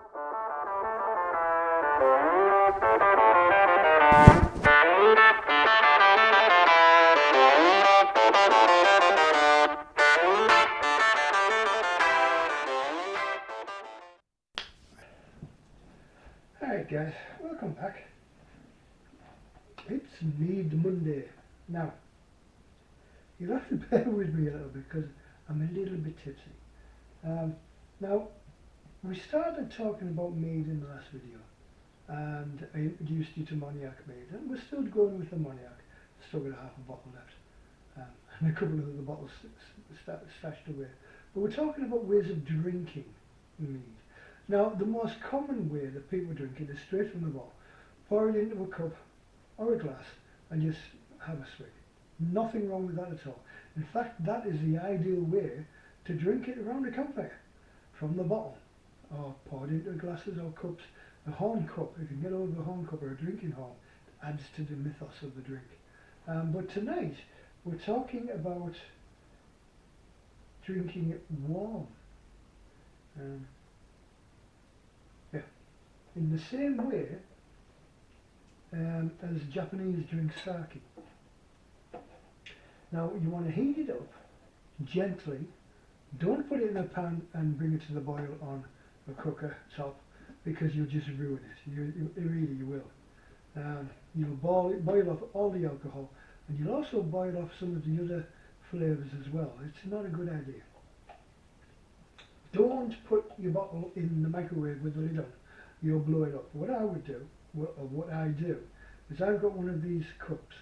Alright guys, welcome back. It's Mead Monday. Now, you'll have to bear with me a little bit because I'm a little bit tipsy. Now, we started talking about mead in the last video and I introduced you to Moniac mead, and we're still going with the Moniac. Still got half a bottle left and a couple of other bottles stashed away. But we're talking about ways of drinking mead. Now, the most common way that people drink it is straight from the bottle. Pour it into a cup or a glass and just have a swig. Nothing wrong with that at all. In fact, that is the ideal way to drink it around a campfire, from the bottle, or poured into glasses or cups. A horn cup, if you can get over a horn cup or a drinking horn, adds to the mythos of the drink. But tonight, we're talking about drinking it warm. In the same way as Japanese drink sake. Now you want to heat it up gently. Don't put it in a pan and bring it to the boil on a cooker top, because you'll just ruin it. You will. You'll boil off all the alcohol, and you'll also boil off some of the other flavours as well. It's not a good idea. Don't put your bottle in the microwave with the lid on. You'll blow it up. What I would do, what I do, is I've got one of these cups,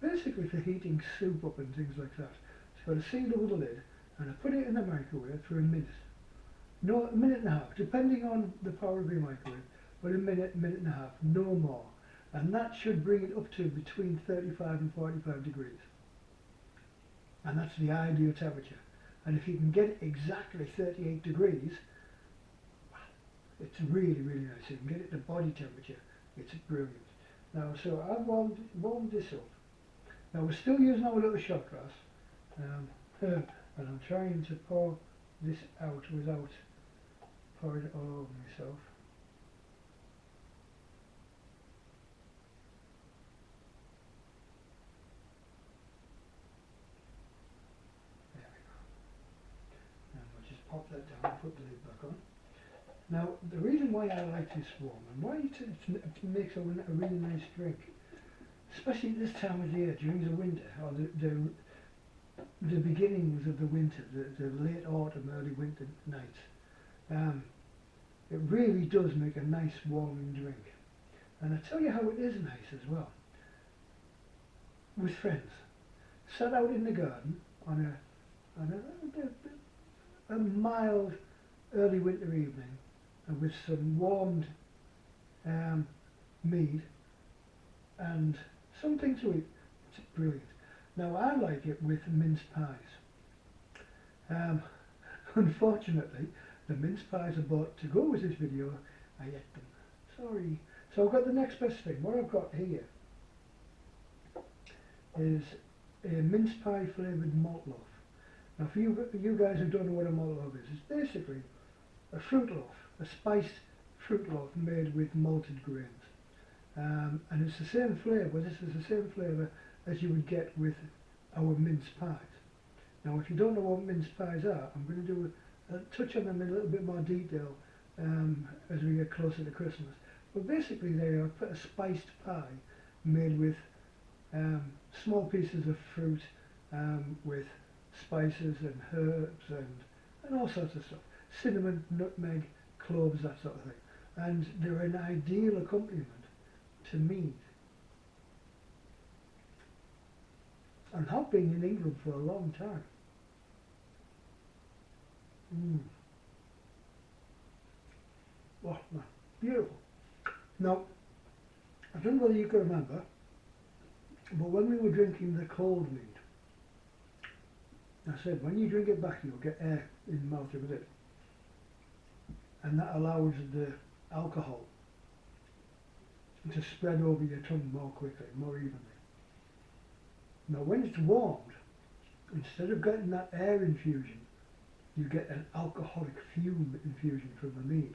basically for heating soup up and things like that. It's got a sealable lid, and I put it in the microwave for a minute. No, a minute and a half, depending on the power of your microwave, but a minute and a half, no more. And that should bring it up to between 35 and 45 degrees. And that's the ideal temperature. And if you can get it exactly 38 degrees, it's really, really nice. You can get it to body temperature. It's brilliant. Now, so I've warmed this up. Now we're still using our little shot glass, and I'm trying to pour this out without pouring it all over myself. There we go. And we'll just pop that down and put the lid back on. Now, the reason why I like this warm, and why it makes a really nice drink, especially this time of year during the winter, or the beginnings of the winter, the late autumn, early winter nights, it really does make a nice warming drink. And I tell you how it is nice as well. With friends, sat out in the garden on a mild early winter evening, and with some warmed mead and something to eat. It's brilliant. Now I like it with mince pies. Unfortunately, the mince pies I bought to go with this video, I ate them. Sorry. So I've got the next best thing. What I've got here is a mince pie flavoured malt loaf. Now for you guys who don't know what a malt loaf is, it's basically a fruit loaf, a spiced fruit loaf made with malted grains. And it's the same flavour, this is the same flavour as you would get with our mince pies. Now if you don't know what mince pies are, I'm going to do touch on them in a little bit more detail as we get closer to Christmas. But basically they are a spiced pie made with small pieces of fruit, with spices and herbs and all sorts of stuff. Cinnamon, nutmeg, cloves, that sort of thing. And they're an ideal accompaniment to mead. And have been in England for a long time. Oh, man, beautiful. Now, I don't know whether you can remember, but when we were drinking the cold mead, I said when you drink it back you'll get air in the mouth with it. And that allows the alcohol to spread over your tongue more quickly, more evenly. Now when it's warmed, instead of getting that air infusion, you get an alcoholic fume infusion from the mead.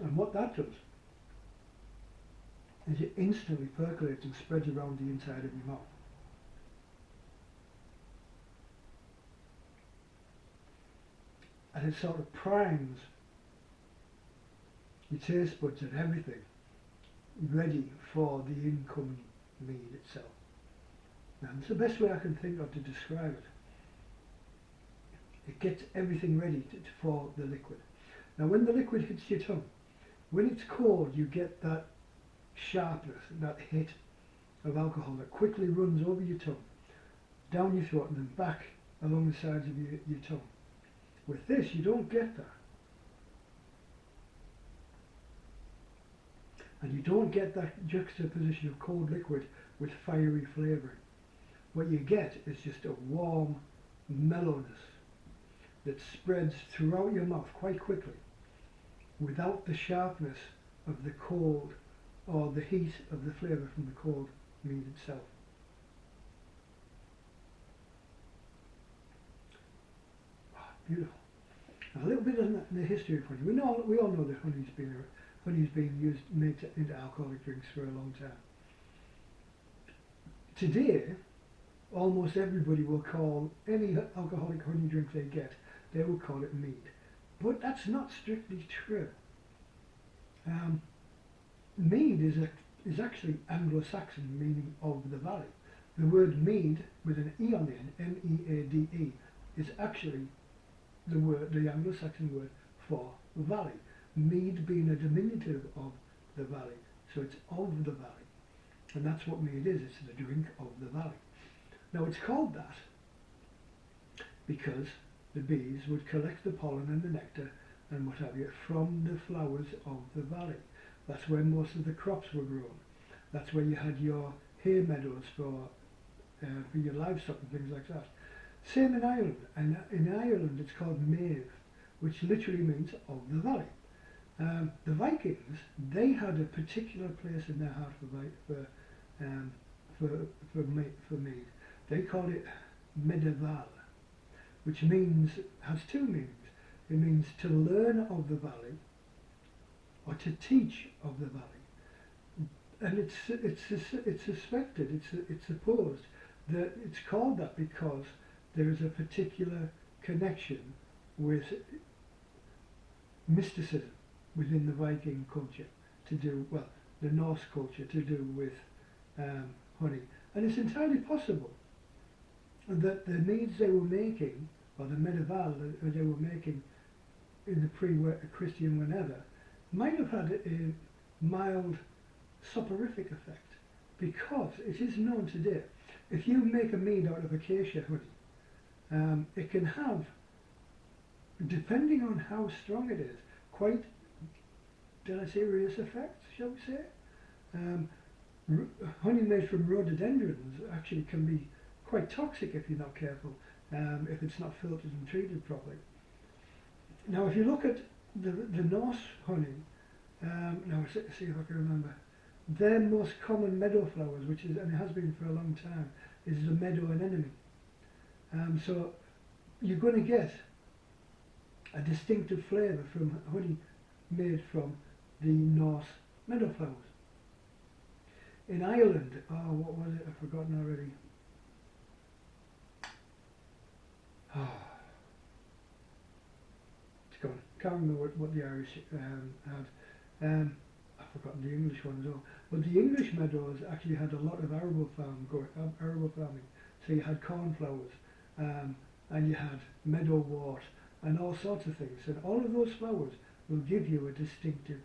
And what that does is it instantly percolates and spreads around the inside of your mouth. And it sort of primes your taste buds and everything ready for the incoming mead itself. And it's the best way I can think of to describe it. It gets everything ready for the liquid. Now when the liquid hits your tongue, when it's cold you get that sharpness, that hit of alcohol that quickly runs over your tongue, down your throat and then back along the sides of your tongue. With this you don't get that. And you don't get that juxtaposition of cold liquid with fiery flavouring. What you get is just a warm mellowness that spreads throughout your mouth quite quickly without the sharpness of the cold or the heat of the flavour from the cold mead itself. Oh, beautiful. Now, a little bit on the history of honey. We all know that honey's been used, made into alcoholic drinks for a long time. Today, almost everybody will call any alcoholic honey drink they get, they will call it mead. But that's not strictly true. Mead is actually Anglo-Saxon, meaning of the valley. The word mead with an E on the end, M-E-A-D-E, is actually the Anglo-Saxon word for valley. Mead being a diminutive of the valley, so it's of the valley. And that's what mead is, it's the drink of the valley. Now it's called that because the bees would collect the pollen and the nectar and what have you from the flowers of the valley. That's where most of the crops were grown. That's where you had your hay meadows for your livestock and things like that. Same in Ireland. And in Ireland it's called mead, which literally means of the valley. The Vikings, they had a particular place in their heart for mead. They called it medieval, which has two meanings. It means to learn of the valley or to teach of the valley. And it's suspected, it's supposed that it's called that because there is a particular connection with mysticism within the Viking culture to do, well, the Norse culture to do with honey. And it's entirely possible that the meads they were making, or the medieval that they were making in the pre-Christian whenever, might have had a mild soporific effect, because it is known today, if you make a mead out of acacia honey, it can have, depending on how strong it is, quite, did I say serious effects, shall we say? Honey made from rhododendrons actually can be quite toxic if you're not careful, if it's not filtered and treated properly. Now if you look at the Norse honey, now see if I can remember, their most common meadow flowers, which is, and it has been for a long time, is the meadow anemone. So you're going to get a distinctive flavour from honey made from the Norse meadow flowers. In Ireland, oh, what was it? I've forgotten already. Oh, it's gone. Can't remember what the Irish had. I've forgotten the English one as well. But the English meadows actually had a lot of arable farming. So you had cornflowers, and you had meadowwort, and all sorts of things. And all of those flowers will give you a distinctive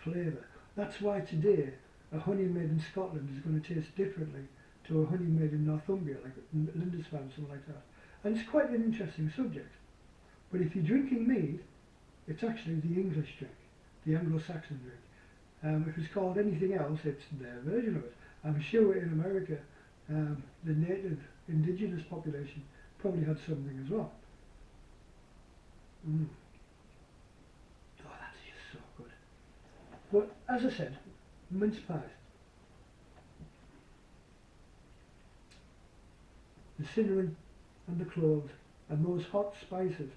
flavour. That's why today a honey made in Scotland is going to taste differently to a honey made in Northumbria, like Lindisfarne, something like that. And it's quite an interesting subject. But if you're drinking mead, it's actually the English drink, the Anglo-Saxon drink. If it's called anything else, it's their version of it. I'm sure in America, the native indigenous population probably had something as well. Oh, that's just so good. But as I said, mince pies. The cinnamon and the cloves and those hot spices,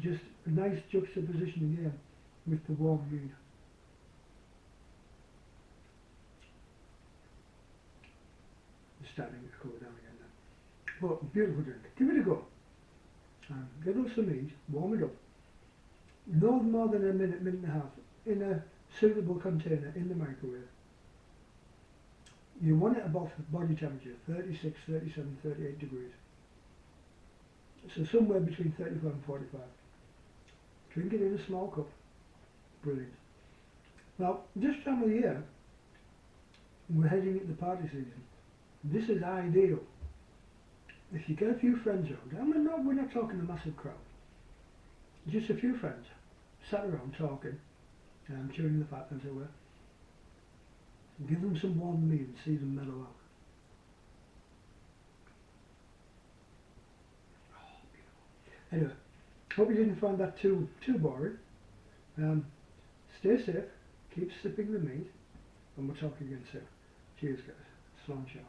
just a nice juxtaposition again with the warm mead. starting to cool down again now. But beautiful drink. Give it a go. Get us some mead, warm it up. No more than a minute, minute and a half in a suitable container in the microwave. You want it above body temperature, 36, 37, 38 degrees. So somewhere between 35 and 45. Drink it in a small cup. Brilliant. Now, this time of the year, we're heading into party season. This is ideal. If you get a few friends around, we're not talking a massive crowd. Just a few friends, sat around talking, chewing the fat as it were. Give them some warm mead and see them mellow out. Anyway, hope you didn't find that too boring. Stay safe, keep sipping the mead, and we'll talk again soon. Cheers guys. Slán seo.